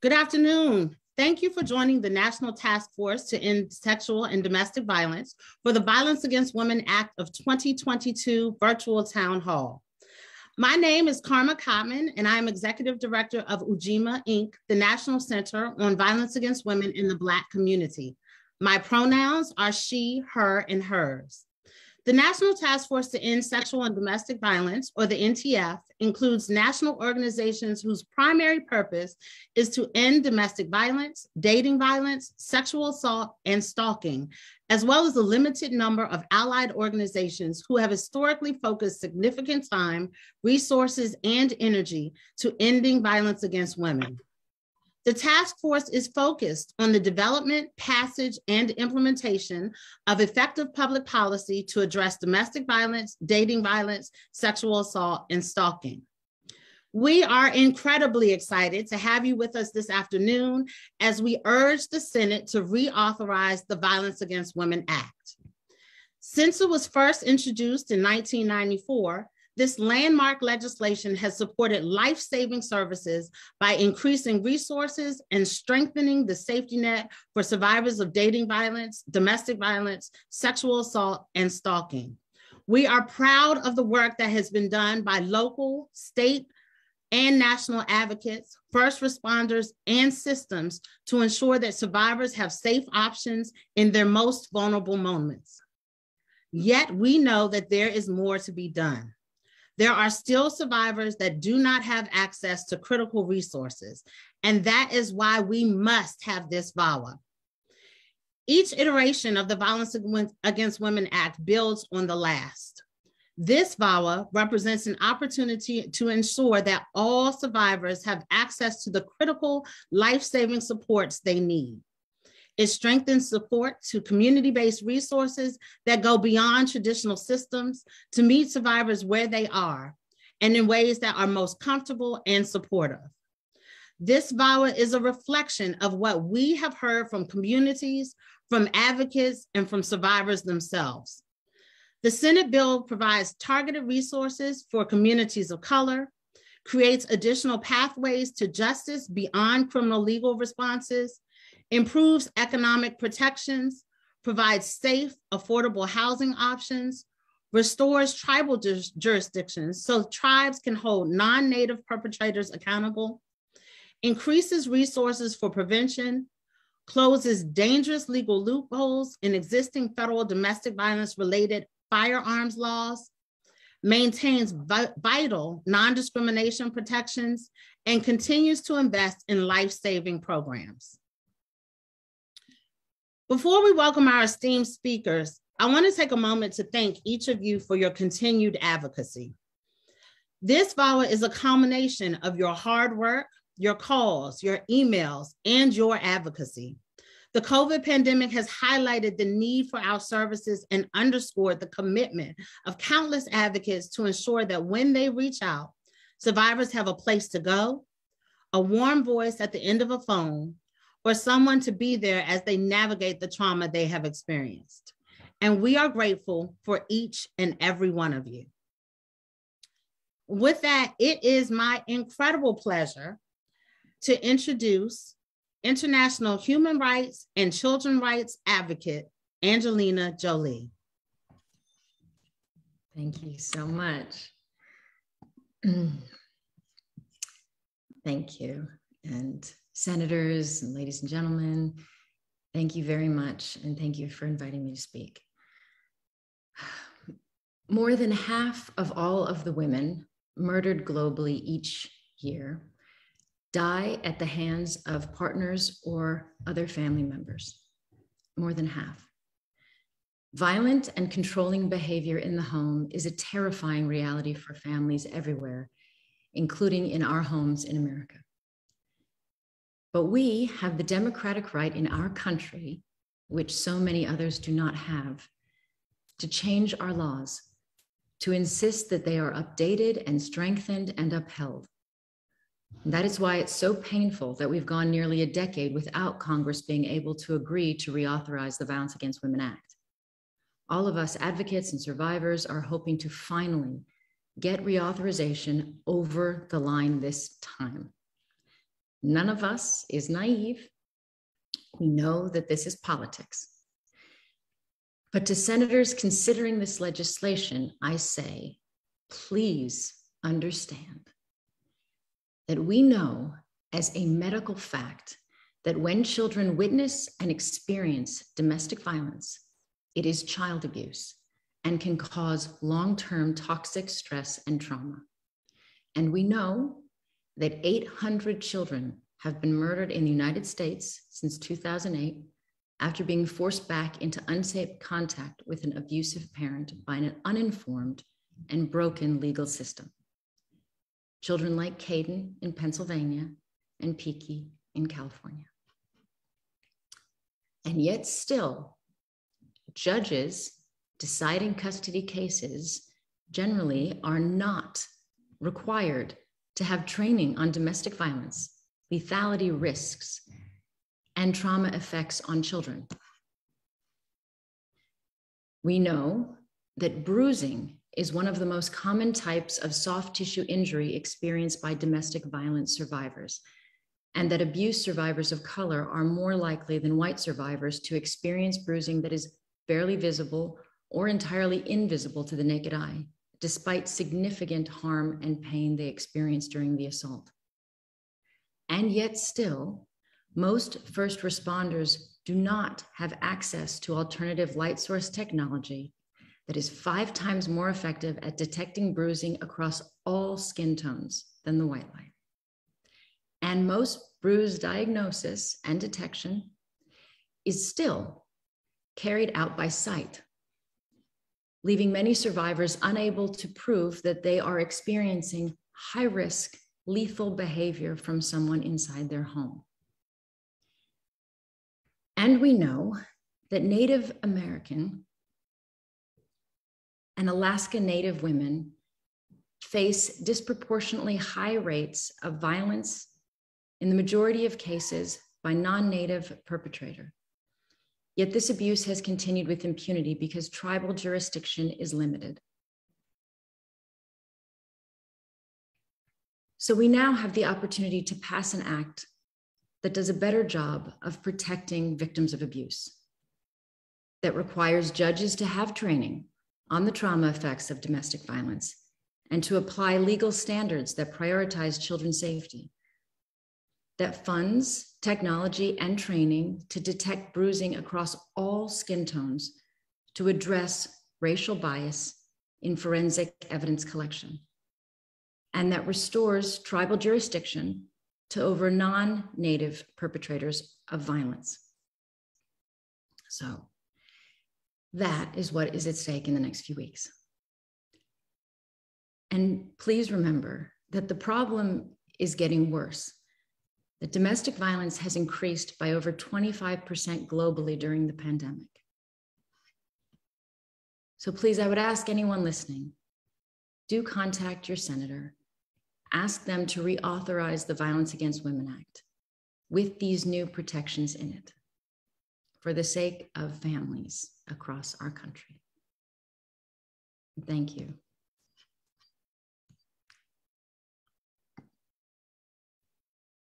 Good afternoon. Thank you for joining the National Task Force to End Sexual and Domestic Violence for the Violence Against Women Act of 2022 Virtual Town Hall. My name is Karma Kottman, and I am Executive Director of UJIMA, Inc., the National Center on Violence Against Women in the Black Community. My pronouns are she, her, and hers. The National Task Force to End Sexual and Domestic Violence, or the NTF, includes national organizations whose primary purpose is to end domestic violence, dating violence, sexual assault, and stalking, as well as a limited number of allied organizations who have historically focused significant time, resources, and energy to ending violence against women. The task force is focused on the development, passage, and implementation of effective public policy to address domestic violence, dating violence, sexual assault, and stalking. We are incredibly excited to have you with us this afternoon as we urge the Senate to reauthorize the Violence Against Women Act. Since it was first introduced in 1994, this landmark legislation has supported life-saving services by increasing resources and strengthening the safety net for survivors of dating violence, domestic violence, sexual assault, and stalking. We are proud of the work that has been done by local, state, and national advocates, first responders, and systems to ensure that survivors have safe options in their most vulnerable moments. Yet we know that there is more to be done. There are still survivors that do not have access to critical resources, and that is why we must have this VAWA. Each iteration of the Violence Against Women Act builds on the last. This VAWA represents an opportunity to ensure that all survivors have access to the critical life-saving supports they need. It strengthens support to community-based resources that go beyond traditional systems to meet survivors where they are and in ways that are most comfortable and supportive. This VAWA is a reflection of what we have heard from communities, from advocates, and from survivors themselves. The Senate bill provides targeted resources for communities of color, creates additional pathways to justice beyond criminal legal responses, improves economic protections, provides safe, affordable housing options, restores tribal jurisdictions so tribes can hold non-native perpetrators accountable, increases resources for prevention, closes dangerous legal loopholes in existing federal domestic violence-related firearms laws, maintains vital non-discrimination protections, and continues to invest in life-saving programs. Before we welcome our esteemed speakers, I want to take a moment to thank each of you for your continued advocacy. This VAWA is a culmination of your hard work, your calls, your emails, and your advocacy. The COVID pandemic has highlighted the need for our services and underscored the commitment of countless advocates to ensure that when they reach out, survivors have a place to go, a warm voice at the end of a phone, or someone to be there as they navigate the trauma they have experienced. And we are grateful for each and every one of you. With that, it is my incredible pleasure to introduce international human rights and children's rights advocate, Angelina Jolie. Thank you so much. Thank you. And senators and ladies and gentlemen, thank you very much. And thank you for inviting me to speak. More than half of all of the women murdered globally each year die at the hands of partners or other family members. More than half. Violent and controlling behavior in the home is a terrifying reality for families everywhere, including in our homes in America. But we have the democratic right in our country, which so many others do not have, to change our laws, to insist that they are updated and strengthened and upheld. And that is why it's so painful that we've gone nearly a decade without Congress being able to agree to reauthorize the Violence Against Women Act. All of us advocates and survivors are hoping to finally get reauthorization over the line this time. None of us is naive. We know that this is politics. But to senators considering this legislation, I say, please understand that we know as a medical fact that when children witness and experience domestic violence, it is child abuse and can cause long-term toxic stress and trauma. And we know that 800 children have been murdered in the United States since 2008 after being forced back into unsafe contact with an abusive parent by an uninformed and broken legal system. Children like Caden in Pennsylvania and Peaky in California. And yet still, judges deciding custody cases generally are not required to have training on domestic violence, lethality risks, and trauma effects on children. We know that bruising is one of the most common types of soft tissue injury experienced by domestic violence survivors, and that abuse survivors of color are more likely than white survivors to experience bruising that is barely visible or entirely invisible to the naked eye, despite significant harm and pain they experience during the assault. And yet still, most first responders do not have access to alternative light source technology that is 5 times more effective at detecting bruising across all skin tones than the white light. And most bruise diagnosis and detection is still carried out by sight, leaving many survivors unable to prove that they are experiencing high-risk, lethal behavior from someone inside their home. And we know that Native American and Alaska Native women face disproportionately high rates of violence in the majority of cases by non-Native perpetrator. Yet this abuse has continued with impunity because tribal jurisdiction is limited. So we now have the opportunity to pass an act that does a better job of protecting victims of abuse, that requires judges to have training on the trauma effects of domestic violence and to apply legal standards that prioritize children's safety, that funds technology and training to detect bruising across all skin tones to address racial bias in forensic evidence collection, and that restores tribal jurisdiction to over non-Native perpetrators of violence. So that is what is at stake in the next few weeks. And please remember that the problem is getting worse. That domestic violence has increased by over 25% globally during the pandemic. So please, I would ask anyone listening, do contact your senator. Ask them to reauthorize the Violence Against Women Act with these new protections in it for the sake of families across our country. Thank you.